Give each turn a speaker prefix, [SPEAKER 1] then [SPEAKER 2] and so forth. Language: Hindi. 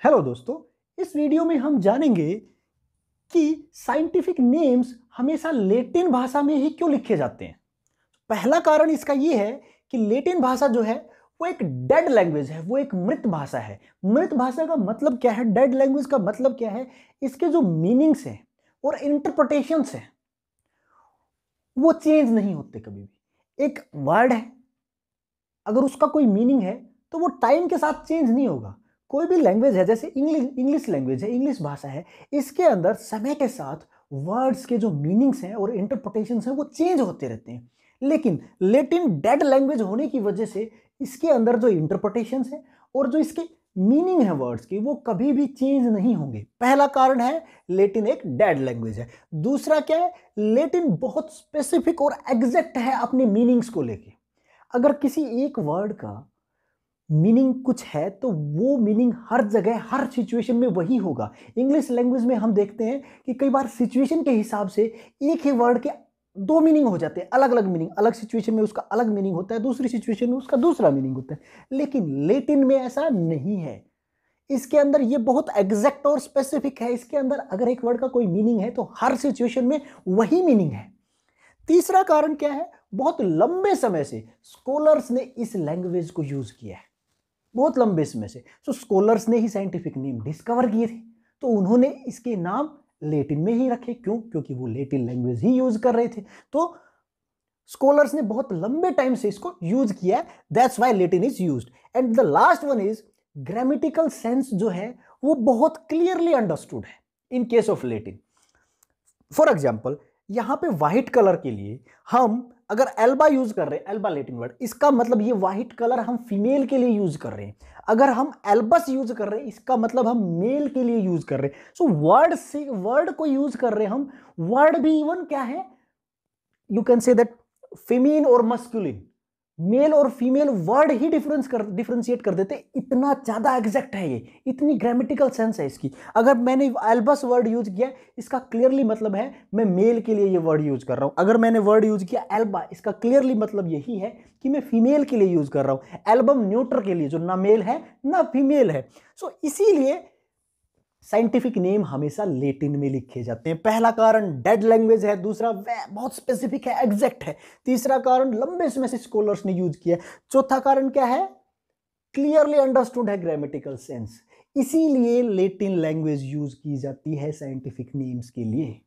[SPEAKER 1] हेलो दोस्तों, इस वीडियो में हम जानेंगे कि साइंटिफिक नेम्स हमेशा लैटिन भाषा में ही क्यों लिखे जाते हैं। पहला कारण इसका यह है कि लैटिन भाषा जो है वो एक डेड लैंग्वेज है, वो एक मृत भाषा है। मृत भाषा का मतलब क्या है, डेड लैंग्वेज का मतलब क्या है, इसके जो मीनिंग्स हैं और इंटरप्रिटेशंस हैं वो चेंज नहीं होते कभी भी। एक वर्ड है, अगर उसका कोई मीनिंग है तो वो टाइम के साथ चेंज नहीं होगा। कोई भी लैंग्वेज है, जैसे इंग्लिश लैंग्वेज है, इंग्लिश भाषा है, इसके अंदर समय के साथ वर्ड्स के जो मीनिंग्स हैं और इंटरप्रिटेशंस हैं वो चेंज होते रहते हैं। लेकिन लैटिन डेड लैंग्वेज होने की वजह से इसके अंदर जो इंटरप्रिटेशंस हैं और जो इसके मीनिंग है वर्ड्स की वो कभी भी चेंज नहीं होंगे। पहला कारण है लैटिन एक डेड लैंग्वेज है। दूसरा क्या है, लैटिन बहुत स्पेसिफिक और एग्जैक्ट है अपने मीनिंग्स को लेके। अगर किसी एक वर्ड का मीनिंग कुछ है तो वो मीनिंग हर जगह हर सिचुएशन में वही होगा। इंग्लिश लैंग्वेज में हम देखते हैं कि कई बार सिचुएशन के हिसाब से एक ही वर्ड के दो मीनिंग हो जाते हैं, अलग अलग मीनिंग। अलग सिचुएशन में उसका अलग मीनिंग होता है, दूसरी सिचुएशन में उसका दूसरा मीनिंग होता है। लेकिन लैटिन में ऐसा नहीं है। इसके अंदर ये बहुत एग्जैक्ट और स्पेसिफिक है। इसके अंदर अगर एक वर्ड का कोई मीनिंग है तो हर सिचुएशन में वही मीनिंग है। तीसरा कारण क्या है, बहुत लंबे समय से स्कॉलर्स ने इस लैंग्वेज को यूज किया है, बहुत लंबे समय से। तो स्कॉलर्स ने ही साइंटिफिक नेम डिस्कवर किए थे, तो उन्होंने इसके नाम लैटिन में ही रखे। क्यों? क्योंकि वो लैटिन लैंग्वेज ही यूज कर रहे थे। तो स्कॉलर्स ने बहुत लंबे टाइम से इसको यूज किया है, that's why Latin is used. And the last one is grammatical sense जो है वो बहुत क्लियरली अंडरस्टूड है in case of Latin. For example, यहां पे व्हाइट कलर के लिए हम अगर एल्बा यूज कर रहे हैं, एल्बा लैटिन वर्ड, इसका मतलब ये व्हाइट कलर हम फीमेल के लिए यूज कर रहे हैं। अगर हम एल्बस यूज कर रहे हैं, इसका मतलब हम मेल के लिए यूज कर रहे हैं। सो वर्ड से वर्ड को यूज कर रहे हैं हम। वर्ड भी इवन क्या है, you can say that feminine और मस्कुलिन, मेल और फीमेल वर्ड ही डिफरेंशिएट कर देते। इतना ज्यादा एग्जैक्ट है ये, इतनी ग्रामेटिकल सेंस है इसकी। अगर मैंने एल्बस वर्ड यूज किया, इसका क्लियरली मतलब है मैं मेल के लिए ये वर्ड यूज कर रहा हूं। अगर मैंने वर्ड यूज किया एल्बा, इसका क्लियरली मतलब यही है कि मैं फीमेल के लिए यूज कर रहा हूं। एल्बम न्यूट्रल के लिए, जो ना मेल है ना फीमेल है। सो इसीलिए साइंटिफिक नेम हमेशा लैटिन में लिखे जाते हैं। पहला कारण डेड लैंग्वेज है, दूसरा बहुत स्पेसिफिक है, एग्जैक्ट है, तीसरा कारण लंबे समय से स्कॉलर्स ने यूज किया, चौथा कारण क्या है, क्लियरली अंडरस्टूड है, ग्रामेटिकल सेंस। इसीलिए लैटिन लैंग्वेज यूज की जाती है साइंटिफिक नेम्स के लिए।